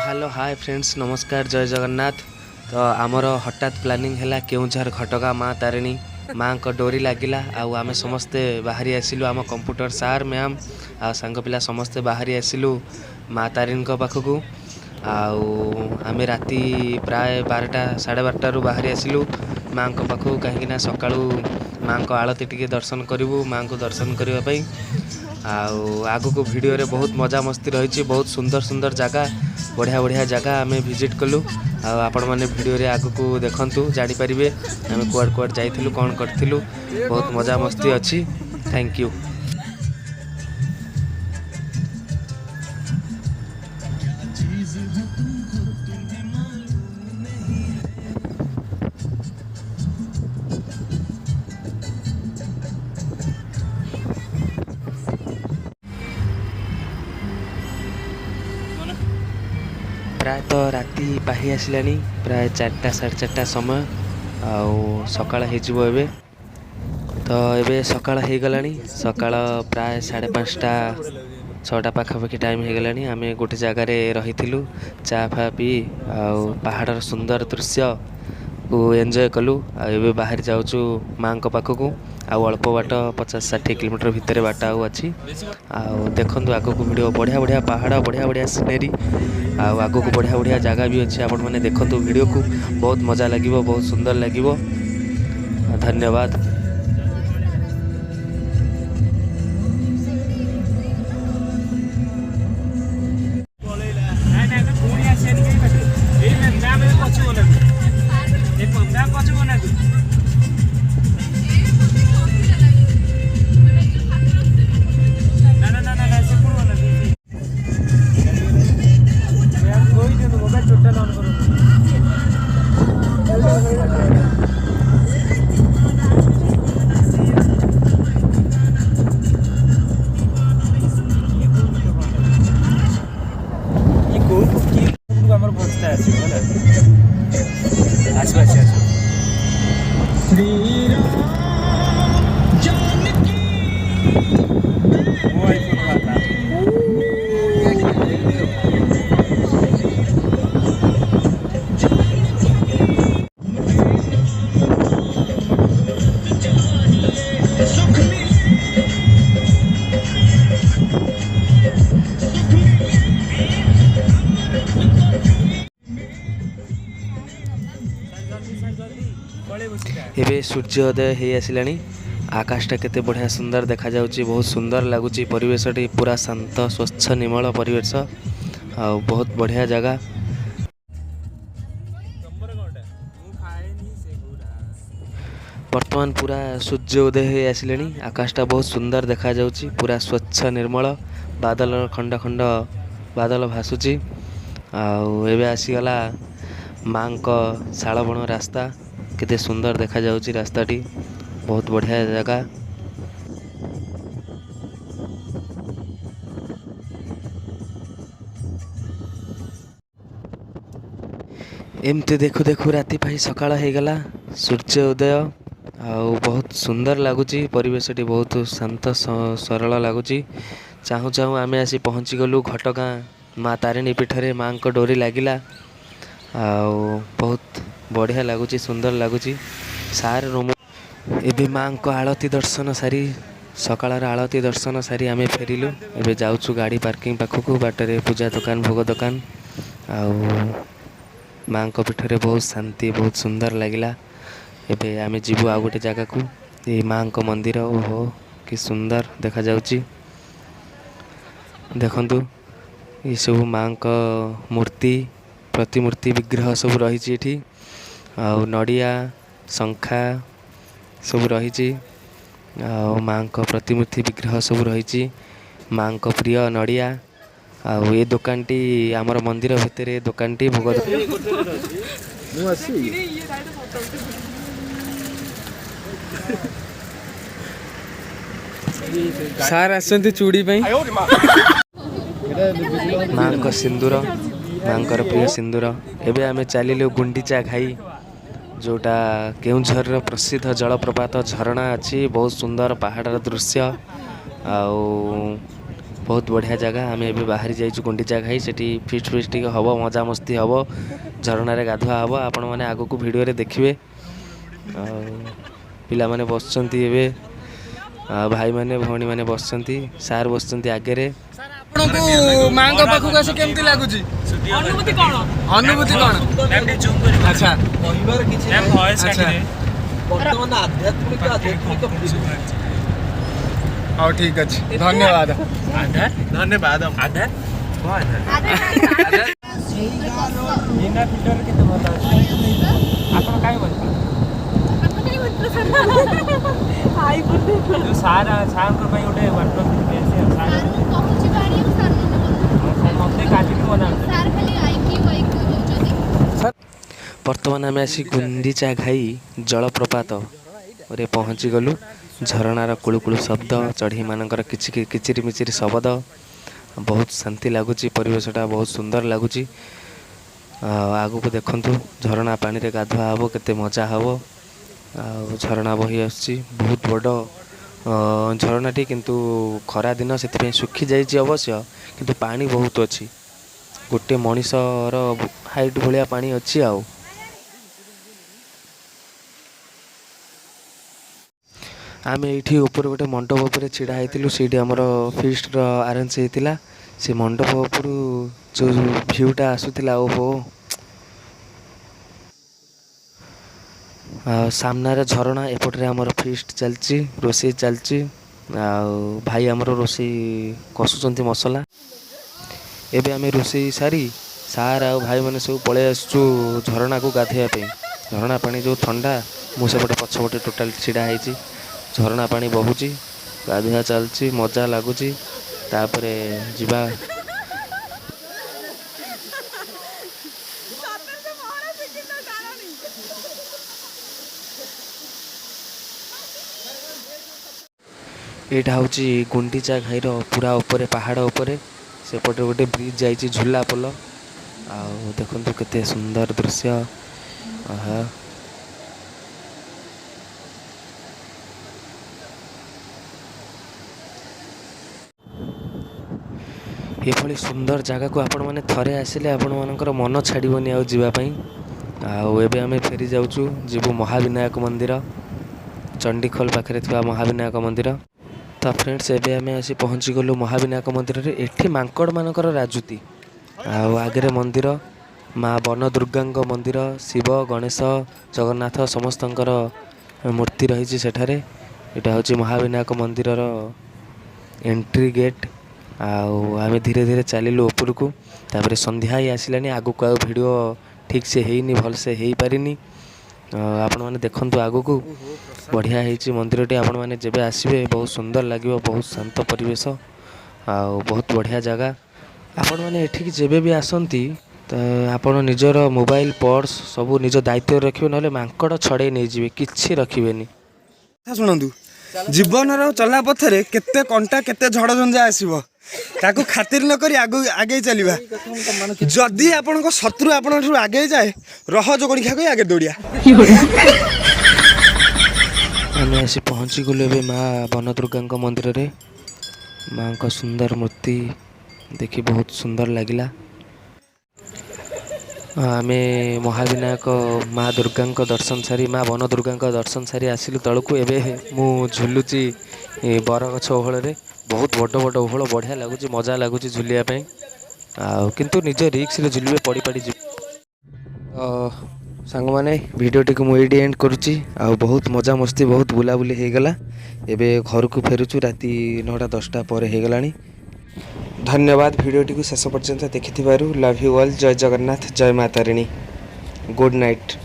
Hello hi friends नमस्कार जय जगन्नाथ। तो आमर हठात प्लानिंग है केउझर घटगा माँ तारिणी माँ को डोरी लगिला आम समस्ते बाहरी आसिलु आम कंप्यूटर सार मैम आ सांग पिला समस्ते बाहरी आसिलु माँ तारिणी पाखक आम राति प्राय 12टा 12:30 बाहरी आसिलु माँ को पाखक कहीं सका माँ को आलती टी दर्शन करूँ माँ को दर्शन करने आग को वीडियो रे बहुत मजा मस्ती रही बहुत सुंदर सुंदर जगह बढ़िया बढ़िया जगह आम विजिट कलु आपण मैंने वीडियो रे आग को देखु जापर आम कुआड कुआड जाइलु कौन करूँ बहुत मजा मस्ती अच्छी। Thank you. प्रायतः राति बाही आसला प्राय 4टा 4:30 समय सकाळ हो तो ये सकाळ हो गला सकाळ प्राय 5:30 6टा पाखापाखि टाइम हो गला आम गोटे जगार रही चा फा पी पहाड़र सुंदर दृश्य को एंजॉय कलु आबे बाहर जाऊँ माँ पाखक अल्प बाट 50-60 किलोमीटर भितर बाट अच्छी देखु आग को वीडियो बढ़िया बढ़िया पहाड़ बढ़िया बढ़िया सीनेरी आग को बढ़िया बढ़िया जगह भी अच्छे आपण मैंने देखु वीडियो को बहुत मजा लगे बहुत सुंदर लगे। धन्यवाद। एबे सूर्योदय हो आसला आकाशटा केते बढ़िया सुंदर देखा जाउची बहुत सुंदर लगुच परिवेशटी पूरा शांत स्वच्छ निर्मल परिवेश बहुत बढ़िया जगह। वर्तमान पूरा सूर्योदय हो आसले आकाशटा बहुत सुंदर देखा जाउची पूरा स्वच्छ निर्मल बादल खंड खंड बादल भासुची एबे आसीगला माँ को शालबण रास्ता केते सुंदर देखा जाउची रास्ताटी बहुत बढ़िया जगह। एमती देखु देखु राति पाई सकाळ हो गला सूर्य उदय बहुत सुंदर लगुच परिवेशटी बहुत शांत सरल लगुच चाहू चाहू आम आसी पहुँची गलु घटगाँ माँ तारिणी पीठरे माँ को डोरी लगिला बहुत बढ़िया लगुच सुंदर लगुच सार रूम एबे माँ को आलती दर्शन सारी सकाळर आलती दर्शन सारी आम फेरिलु एबे जाऊँ गाड़ी पार्किंग पाखक बाटरे पूजा दुकान भोग दुकान माँ को पीठरे बहुत शांति बहुत सुंदर लगिला। एबे आम जीवु आ गोटे जगह को ये माँ को मंदिर ओहो कि सुंदर देखा जाउची देखंतु ये सब माँ को मूर्ति प्रतिमूर्ति विग्रह सब रही नड़िया शंखा सब रही माँ को प्रतिमूर्ति विग्रह सब रही माँ को प्रिय नड़िया ये दुकान टी आमर मंदिर भितर दुकान टी भोग सार आसंती चूड़ी माँ को सिंदूर माँ प्रिय सिंदूर एबे आमे चलिलु गुंडीचा घाई जोटा केउझर प्रसिद्ध जलप्रपात झरणा अच्छी बहुत सुंदर पहाड़ दृश्य बहुत बढ़िया जगह आम ए बाहरी जाइए गुंडीचा घाई से फिस्ट फिस्ट टी हम मजा मस्ती हम झरणार गाधुआ हम आपण मैंने आग को भिडियो देखिए पिला माने बसचंती एबे भाई माने भौणी माने बसचंती सार बसचंती आगे रे आपनको मांग पाखु आसी केमती लागुची अनुभूति कोन अच्छा କହିବାର କିଛି ନାହିଁ ଭଏସ अच्छा ବର୍ତ୍ତମାନ ଆଧ୍ୟାତ୍ମିକ हाँ ठीक अच्छे धन्यवाद ଧନ୍ୟବାଦ ଆଧାର ବିନା ଫିଲ୍ଟର କେତେ ଭଲ ଅଛି ଆପଣ କାଇଁ ବସିଲେ ଯୋଉ ସାରଙ୍କ ପାଇଁ ଗୋଟେ ୱାଟର ଫିଲ୍ମ ଅଛି ସାର କହୁଛି ବାଣି ସାର ମତେ କାଟିକି ବନାନ୍ତୁ ସାର ଖାଲି ଆଇକି ୱାଇକି ହଉଛନ୍ତି ବର୍ତ୍ତମାନ ଆମେ ଆସି ଗୁଣ୍ଡିଚା ଘାଇ ଜଳପ୍ରପାତ ରେ ପହଞ୍ଚି ଗଲୁ ଝରଣାର କୁଳୁକୁଳୁ ଶବ୍ଦ ଚଢ଼େଇମାନଙ୍କର କିଚିରି ମିଚିରି ଶବ୍ଦ ବହୁତ ଶାନ୍ତି ଲାଗୁଛି ପରିବେଶଟା ବହୁତ ସୁନ୍ଦର ଲାଗୁଛି ଆଗକୁ ଦେଖନ୍ତୁ ଝରଣା ପାଣିରେ ଗାଧୁଆ ହେବ କେତେ ମଜା ହେବ ଆଉ ଝରଣା ବହି ଆସୁଛି ବହୁତ ବଡ଼ ଝରଣାଟି କିନ୍ତୁ ଖରା ଦିନ ସେଥିପାଇଁ ଶୁଖିଯାଇଛି ଅବଶ୍ୟ କିନ୍ତୁ ପାଣି ବହୁତ ଅଛି ଗୋଟେ ମଣିଷର ହାଇଟ୍ ଭଳିଆ ପାଣି ଅଛି ଆଉ आम ये ऊपर गोटे मंडप उपर छिड़ा होइतिलु सीठी हमर फीस्टर अरेंज होइतिला से मंडप उपर जो भ्यूटा आसुतिला ओहो सामनारे झरणा एपटरे हमर फीस्ट चलची रोषे चलची भाई हमर रोषे कसुचंती मसला एबे आमे रोषे सारी सार आ भाई माने सब पळे आसु झरणा को गाधेया पे झरणा पानी जो ठंडा मु सेपटे पछपटे टोटल छिड़ा ହେଇची झरणा पानी बहुची गाधुआ चलची मजा लगुची तापरे जिबा एटा होची गुंडीचा घाईर पूरा ऊपर पहाड़ ऊपर सेपटे गोटे ब्रिज जाइए झूला पोल आ देखु केते सुंदर दृश्य आहा ये सुंदर जगह को आपण मैंने थरे आसिले आपण मानकर मन छाड़बनी आउ जीवाई आबे आम फेरी जाऊँ जीवु महाविनायक मंदिर चंडीखोल पाखे थी महाविनायक मंदिर तो फ्रेंड्स एबे आम आसी पहुँची गलु महाविनायक मंदिर रे एठी मांकड़ मानकर राजुती आगे मंदिर माँ वन दुर्गा मंदिर शिव गणेश जगन्नाथ समस्तंकर मूर्ति रही सेठारे यहाँ हूँ महाविनायक मंदिर एंट्री गेट आमे धीरे धीरे चलिलु ऊपर को तापर संध्या ही आसलानी आगु को वीडियो ठीक से हेनी भल से हो पारिनी आपण मैंने देखंतु आगु को बढ़िया होती मंदिरटी आपण मैंने जब आसबे बहुत सुंदर लगे बहुत शांत परिवेश बहुत बढ़िया जगह आपण मैंने एठिक जेबे भी आसंती तो आपण निजर मोबाइल पर्स सब निज दायित्व रखिए ना मांकड़ छड़े नहीं जी किसी रखिबेनी शुणु जीवन चला पथरे केते कंटा केते झड़ झंझा आसीबो ताकू खातिर न करी आगे चलिबा जदि आपनको शत्रु आपन आगे जाए रह जोगणी खा आगे दौड़िया आम आसी पहुँची गलु ए माँ वन दुर्गा मंदिर रे माँ का सुंदर मूर्ति देखी बहुत सुंदर लगिला आमे महाविनायक माँ दुर्गा दर्शन सारी माँ वन दुर्गा दर्शन सारी आसिलु तलू एबे मु झुलुची बरगछ ओहल बहुत बड़ बड़ ओहल बढ़िया लगुच मजा लगुच झुलियापाई किंतु निज रिक्स रे झुलिबे पड़ी पड़ी सांग माने वीडियोटी को मुझे एंड करुच्ची बहुत मजा मस्ती बहुत बुलाबुली हो गला एबे घर को फेरुचु राति 9-10 पर हो गलानी धन्यवाद वीडियोटी को शेष पर्यंत देखि लव यू ऑल जय जगन्नाथ जय मातारिणी गुड नाइट।